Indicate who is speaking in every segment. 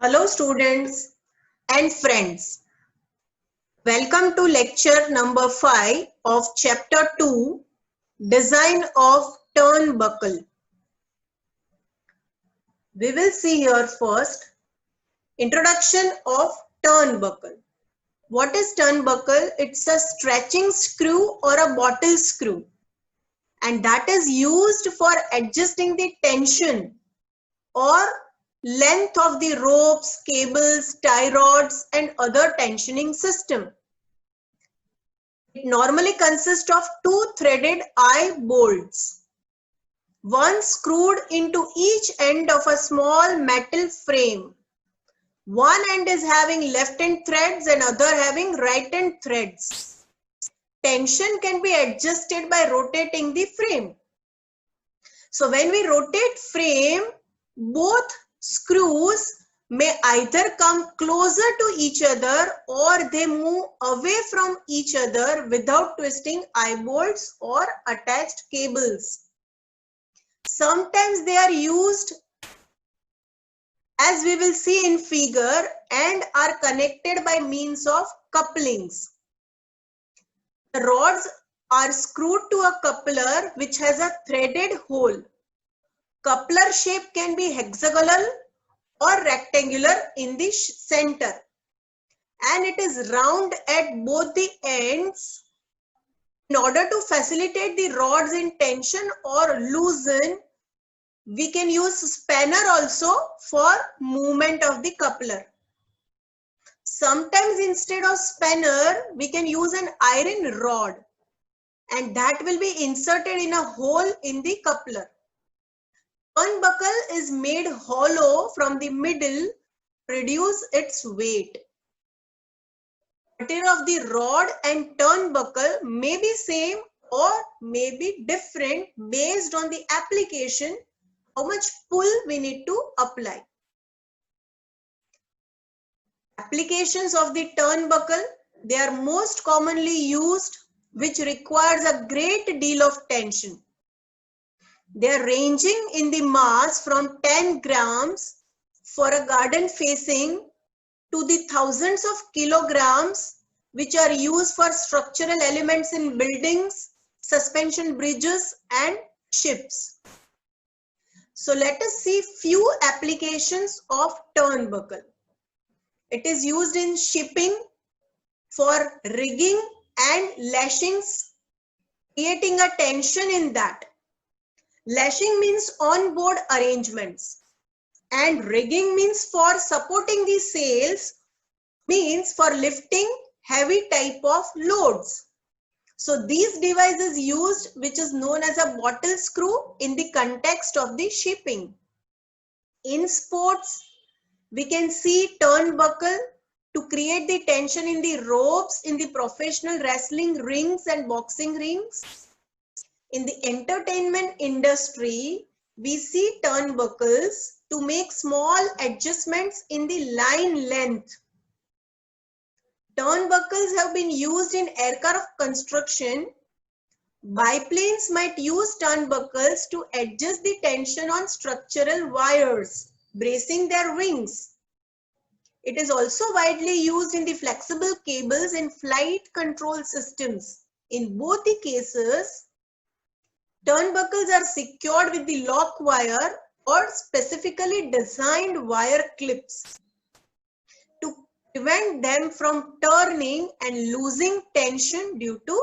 Speaker 1: Hello students and friends. Welcome to lecture number 5 of chapter 2, Design of Turnbuckle. We will see here first introduction of turnbuckle. What is turnbuckle? It's a stretching screw or a bottle screw, and that is used for adjusting the tension or length of the ropes, cables, tie rods and other tensioning system. It normally consists of two threaded eye bolts, one screwed into each end of a small metal frame. One end is having left-hand threads and other having right-hand threads. Tension can be adjusted by rotating the frame. So when we rotate frame, both screws may either come closer to each other or they move away from each other without twisting eye bolts or attached cables. Sometimes they are used, as we will see in figure, and are connected by means of couplings. The rods are screwed to a coupler which has a threaded hole. Coupler shape can be hexagonal or rectangular in the center, and it is round at both the ends. In order to facilitate the rods in tension or loosen, we can use spanner also for movement of the coupler. Sometimes instead of spanner, we can use an iron rod, and that will be inserted in a hole in the coupler. Turnbuckle is made hollow from the middle to reduce its weight. Material of the rod and turnbuckle may be same or may be different based on the application, how much pull we need to apply. Applications of the turnbuckle, they are most commonly used which requires a great deal of tension. They are ranging in the mass from 10 grams for a garden facing to the thousands of kilograms which are used for structural elements in buildings, suspension bridges and ships. So let us see few applications of turnbuckle. It is used in shipping for rigging and lashings, creating a tension in that. Lashing means on-board arrangements, and rigging means for supporting the sails, means for lifting heavy type of loads. So these devices used, which is known as a bottle screw in the context of the shipping. In sports, we can see turnbuckle to create the tension in the ropes in the professional wrestling rings and boxing rings. In the entertainment industry, we see turnbuckles to make small adjustments in the line length. Turnbuckles have been used in aircraft construction. Biplanes might use turnbuckles to adjust the tension on structural wires, bracing their wings. It is also widely used in the flexible cables in flight control systems. In both the cases, turnbuckles are secured with the lock wire or specifically designed wire clips to prevent them from turning and losing tension due to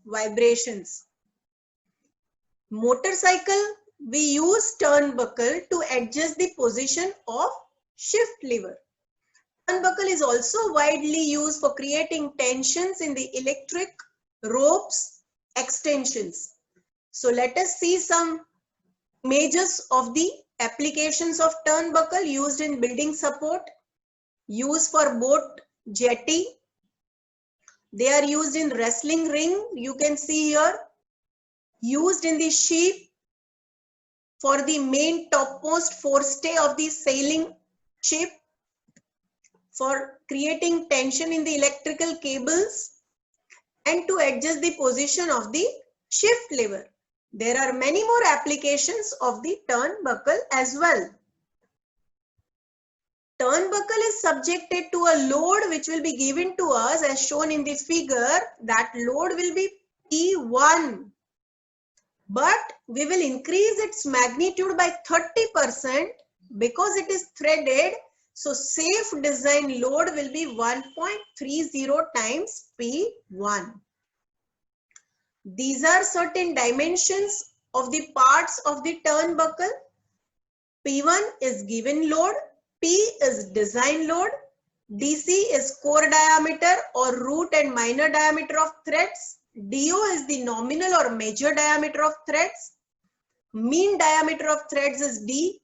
Speaker 1: vibrations. Motorcycle, we use turnbuckle to adjust the position of shift lever. Turnbuckle is also widely used for creating tensions in the electric ropes extensions. So let us see some images of the applications of turnbuckle used in building support, used for boat jetty. They are used in wrestling ring, you can see here, used in the ship for the main topmost forestay of the sailing ship, for creating tension in the electrical cables, and to adjust the position of the shift lever. There are many more applications of the turnbuckle as well. Turnbuckle is subjected to a load which will be given to us as shown in the figure. That load will be P1. But we will increase its magnitude by 30% because it is threaded. So safe design load will be 1.30 times P1. These are certain dimensions of the parts of the turnbuckle. P1 is given load, P is design load, DC is core diameter or root and minor diameter of threads, DO is the nominal or major diameter of threads, mean diameter of threads is D,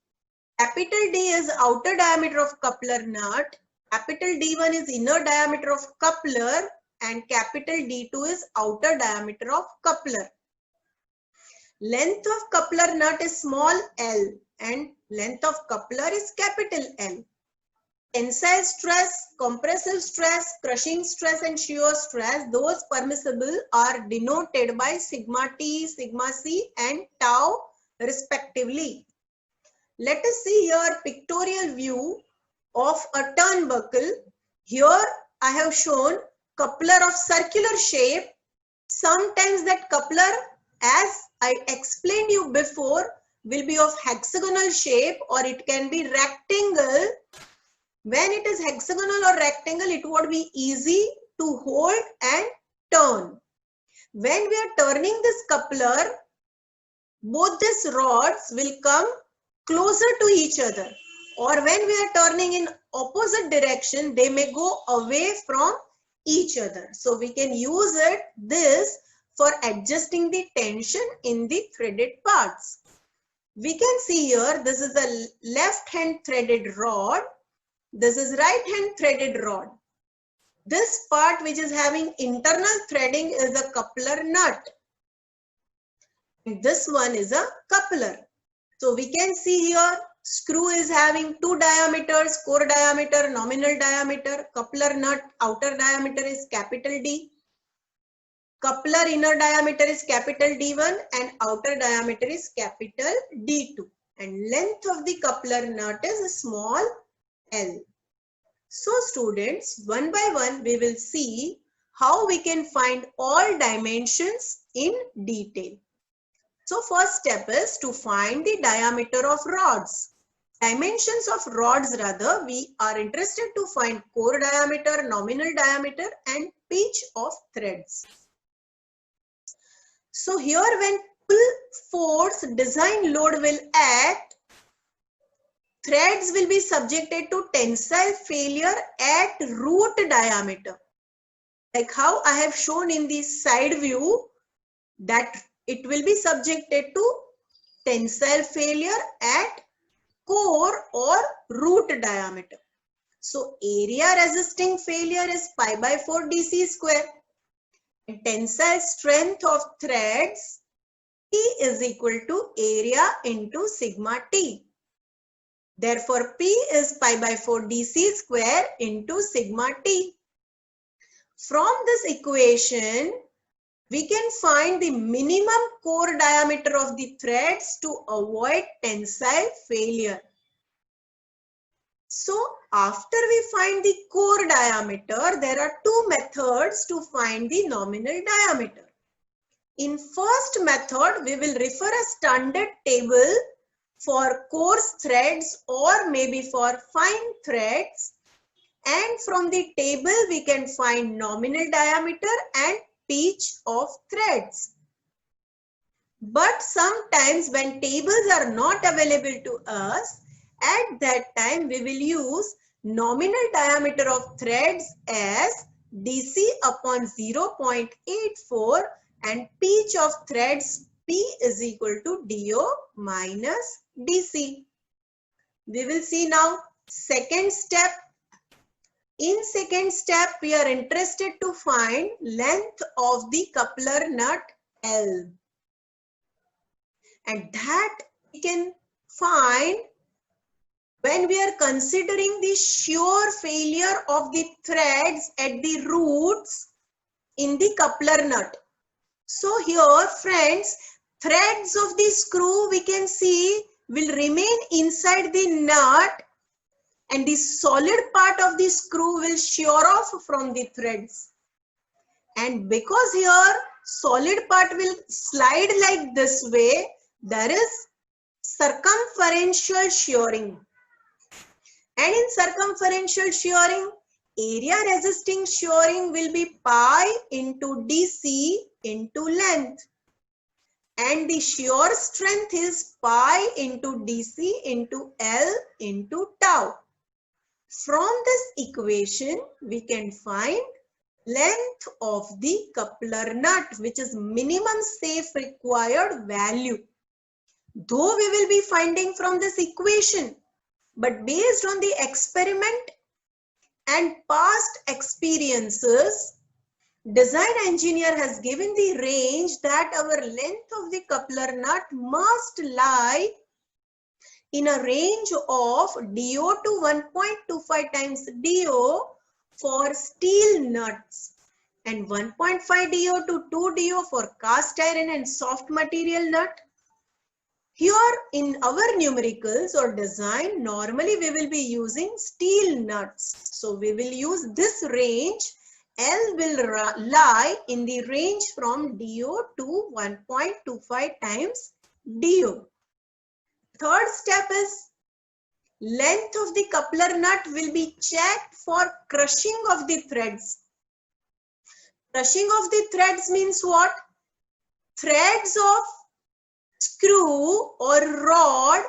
Speaker 1: capital D is outer diameter of coupler nut, capital D1 is inner diameter of coupler, and capital D2 is outer diameter of coupler. Length of coupler nut is small l and length of coupler is capital L. Tensile stress, compressive stress, crushing stress and shear stress, those permissible are denoted by sigma T, sigma C and tau respectively. Let us see here pictorial view of a turnbuckle. Here I have shown coupler of circular shape. Sometimes that coupler, as I explained you before, will be of hexagonal shape or it can be rectangle. When it is hexagonal or rectangle, it would be easy to hold and turn. When we are turning this coupler, both these rods will come closer to each other, or when we are turning in opposite direction, they may go away from each other. So we can use this for adjusting the tension in the threaded parts. We can see here, this is a left hand threaded rod. This is right hand threaded rod. This part which is having internal threading is a coupler nut. This one is a coupler. So we can see here screw is having two diameters, core diameter, nominal diameter. Coupler nut outer diameter is capital D. Coupler inner diameter is capital D1 and outer diameter is capital D2. And length of the coupler nut is small l. So students, one by one we will see how we can find all dimensions in detail. So first step is to find the diameter of rods. Dimensions of rods rather, we are interested to find core diameter, nominal diameter and pitch of threads. So here when pull force design load will act, threads will be subjected to tensile failure at root diameter. Like how I have shown in the side view that it will be subjected to tensile failure at core or root diameter. So area resisting failure is pi by 4 DC square. And tensile strength of threads T is equal to area into sigma T. Therefore, P is pi by 4 DC square into sigma T. From this equation, we can find the minimum core diameter of the threads to avoid tensile failure. So, after we find the core diameter, there are two methods to find the nominal diameter. In first method, we will refer a standard table for coarse threads or maybe for fine threads, and from the table we can find nominal diameter and pitch of threads. But sometimes when tables are not available to us, at that time we will use nominal diameter of threads as DC upon 0.84 and pitch of threads P is equal to DO minus DC. We will see now second step. In second step, we are interested to find length of the coupler nut L. And that we can find when we are considering the shear failure of the threads at the roots in the coupler nut. So here friends, threads of the screw we can see will remain inside the nut and the solid part of the screw will shear off from the threads. And because here solid part will slide like this way, there is circumferential shearing. And in circumferential shearing, area resisting shearing will be pi into DC into length. And the shear strength is pi into DC into L into tau. From this equation, we can find length of the coupler nut, which is minimum safe required value. Though we will be finding from this equation, but based on the experiment and past experiences, design engineer has given the range that our length of the coupler nut must lie in a range of DO to 1.25 times DO for steel nuts and 1.5 DO to 2 DO for cast iron and soft material nut. Here in our numericals or design, normally we will be using steel nuts. So we will use this range. L will lie in the range from DO to 1.25 times DO. Third step is length of the coupler nut will be checked for crushing of the threads. Crushing of the threads means what? Threads of screw or rod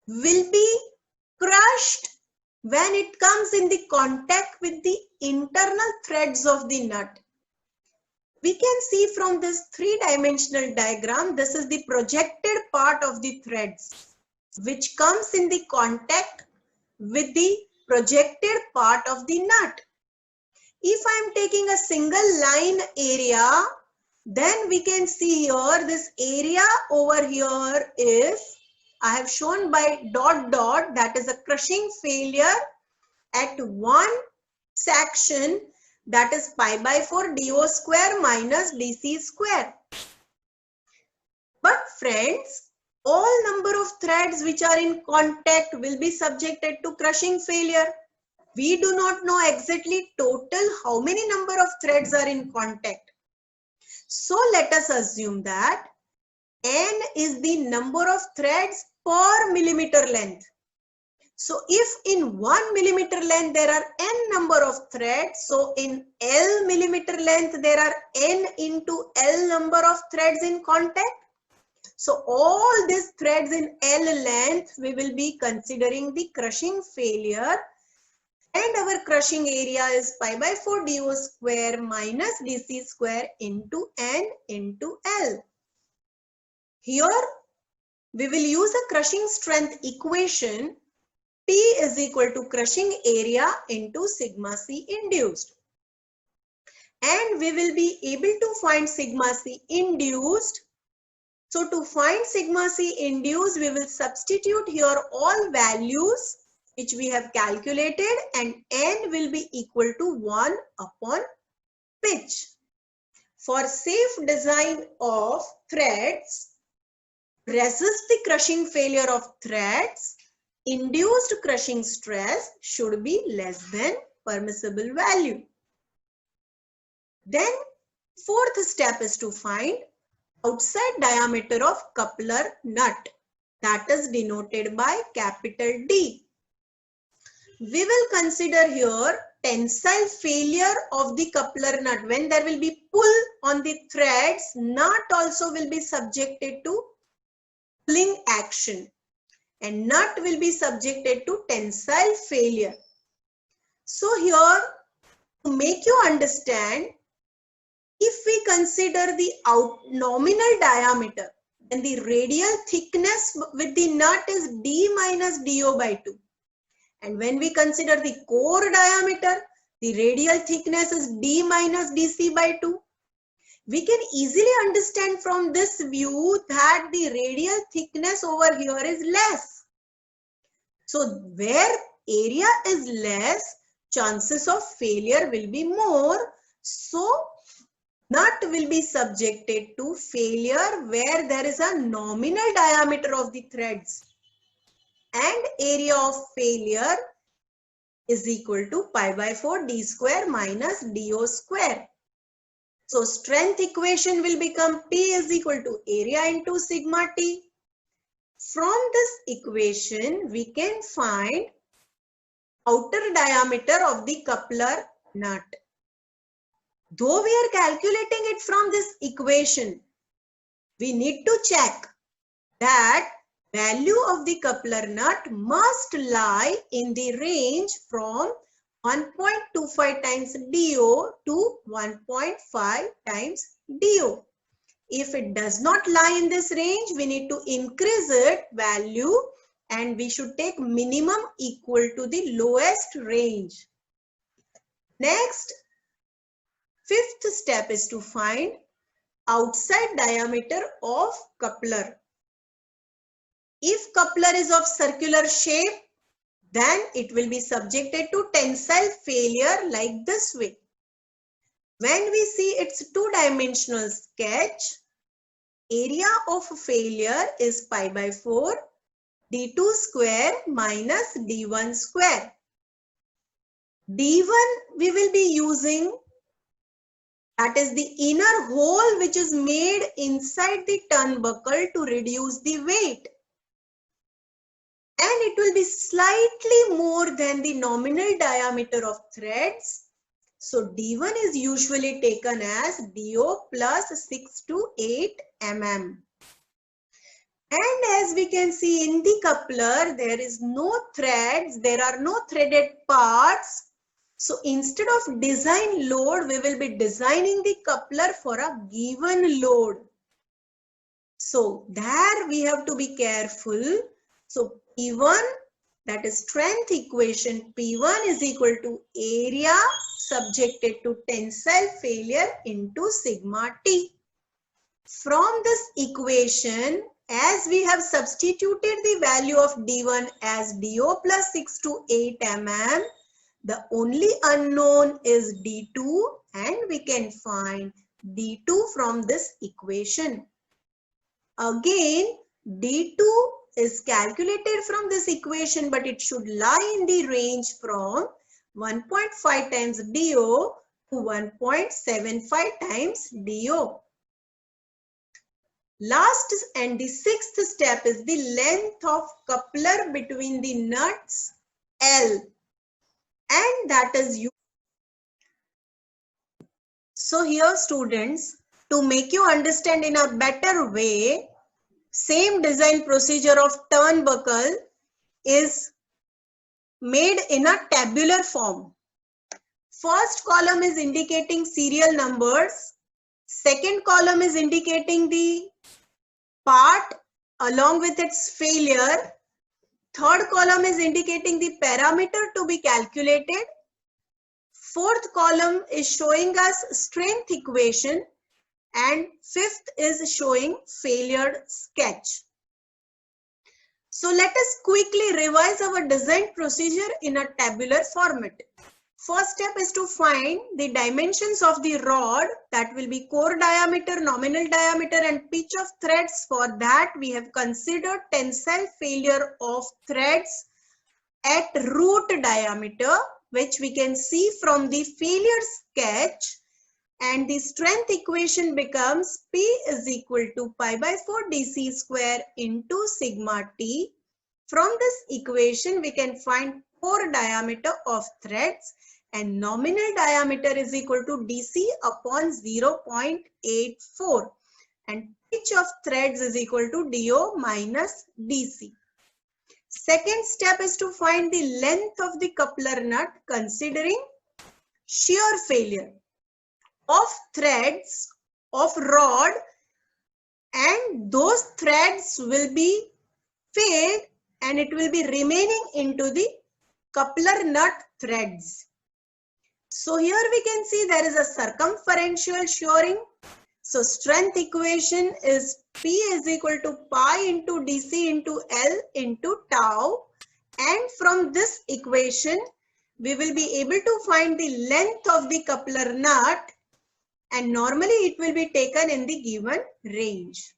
Speaker 1: will be crushed when it comes in the contact with the internal threads of the nut. We can see from this three-dimensional diagram, this is the projected part of the threads, which comes in the contact with the projected part of the nut. If I am taking a single line area, then we can see here this area over here is, I have shown by dot dot, that is a crushing failure at one section, that is pi by 4 DO square minus DC square. But friends, all number of threads which are in contact will be subjected to crushing failure. We do not know exactly total how many number of threads are in contact. So let us assume that N is the number of threads per millimeter length. So if in 1 millimeter length there are N number of threads, so in L millimeter length there are N into L number of threads in contact. So all these threads in L length, we will be considering the crushing failure, and our crushing area is pi by 4 DO square minus DC square into N into L. Here we will use a crushing strength equation. P is equal to crushing area into sigma C induced. And we will be able to find sigma C induced. So to find sigma C induced, we will substitute here all values which we have calculated, and N will be equal to 1 upon pitch. For safe design of threads, resist the crushing failure of threads, induced crushing stress should be less than permissible value. Then fourth step is to find outside diameter of coupler nut, that is denoted by capital D. We will consider here tensile failure of the coupler nut. When there will be pull on the threads, nut also will be subjected to pulling action, and nut will be subjected to tensile failure. So here, to make you understand, if we consider the nominal diameter, then the radial thickness with the nut is D minus DO by 2. And when we consider the core diameter, the radial thickness is D minus DC by 2. We can easily understand from this view that the radial thickness over here is less. So where area is less, chances of failure will be more. So nut will be subjected to failure where there is a nominal diameter of the threads, and area of failure is equal to pi by 4 d square minus do square. So strength equation will become P is equal to area into sigma T. From this equation, we can find outer diameter of the coupler nut. Though we are calculating it from this equation, we need to check that value of the coupler nut must lie in the range from 1.25 times DO to 1.5 times DO. If it does not lie in this range, we need to increase its value and we should take minimum equal to the lowest range. Next, fifth step is to find outside diameter of coupler. If coupler is of circular shape, then it will be subjected to tensile failure like this way. When we see its two-dimensional sketch, area of failure is pi by 4 d2 square minus d1 square. d1 we will be using, that is the inner hole which is made inside the turnbuckle to reduce the weight. And it will be slightly more than the nominal diameter of threads. So D1 is usually taken as DO plus 6 to 8 mm. And as we can see in the coupler, there is no threads, there are no threaded parts. So instead of design load, we will be designing the coupler for a given load. So there we have to be careful. So P1, that is strength equation, P1 is equal to area subjected to tensile failure into sigma T. From this equation, as we have substituted the value of D1 as DO plus 6 to 8 mm, the only unknown is D2 and we can find D2 from this equation. Again, D2 is calculated from this equation, but it should lie in the range from 1.5 times DO to 1.75 times DO. Last and the sixth step is the length of coupler between the nuts L, and that is U. So here students, to make you understand in a better way, same design procedure of turnbuckle is made in a tabular form. First column is indicating serial numbers. Second column is indicating the part along with its failure. Third column is indicating the parameter to be calculated. Fourth column is showing us strength equation. And fifth is showing failure sketch. So let us quickly revise our design procedure in a tabular format. First step is to find the dimensions of the rod, that will be core diameter, nominal diameter and pitch of threads. For that we have considered tensile failure of threads at root diameter, which we can see from the failure sketch. And the strength equation becomes P is equal to pi by 4 dc square into sigma T. From this equation, we can find core diameter of threads and nominal diameter is equal to dc upon 0.84 and pitch of threads is equal to do minus dc. Second step is to find the length of the coupler nut considering shear failure of threads of rod, and those threads will be failed and it will be remaining into the coupler nut threads. So here we can see there is a circumferential shoring. So strength equation is P is equal to pi into dc into L into tau, and from this equation we will be able to find the length of the coupler nut, and normally it will be taken in the given range.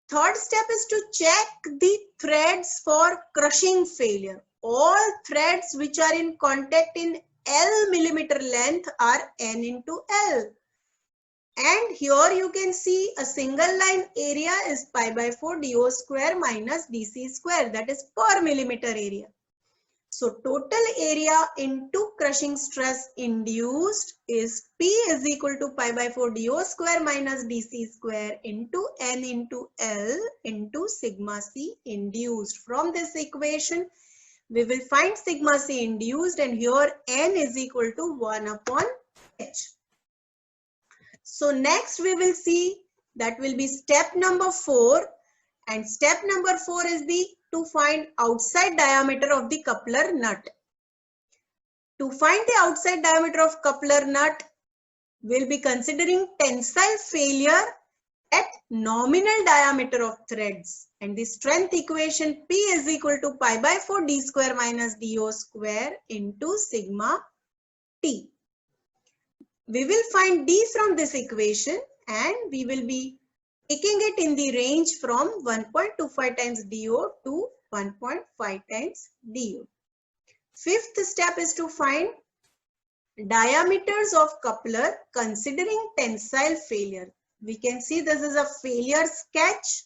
Speaker 1: Third step is to check the threads for crushing failure. all threads which are in contact in L millimeter length are N into L. And here you can see a single line area is pi by 4 dO square minus dC square, that is per millimeter area. So total area into crushing stress induced is P is equal to pi by 4 dO square minus dC square into N into L into sigma C induced. From this equation, we will find sigma C induced, and here N is equal to 1 upon H. So next we will see, that will be step number 4, and step number 4 is to find outside diameter of the coupler nut. To find the outside diameter of coupler nut, we'll be considering tensile failure at nominal diameter of threads, and the strength equation P is equal to pi by 4 d square minus dO square into sigma T. We will find D from this equation, and we will be taking it in the range from 1.25 times DO to 1.5 times DO. Fifth step is to find diameters of coupler considering tensile failure. We can see this is a failure sketch.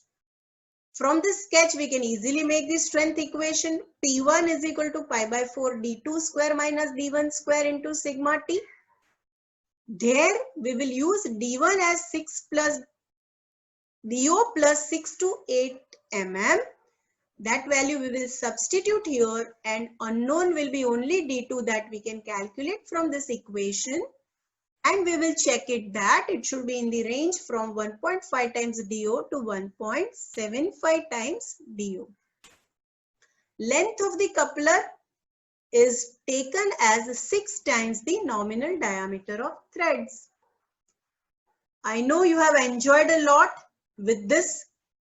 Speaker 1: From this sketch, we can easily make the strength equation. P1 is equal to pi by 4 D2 square minus D1 square into sigma T. There we will use D1 as 6 plus DO plus 6 to 8 mm. That value we will substitute here, and unknown will be only D2 that we can calculate from this equation, and we will check it that it should be in the range from 1.5 times DO to 1.75 times DO. Length of the coupler is taken as 6 times the nominal diameter of threads. I know you have enjoyed a lot with this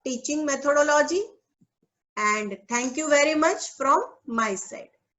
Speaker 1: teaching methodology, and thank you very much from my side.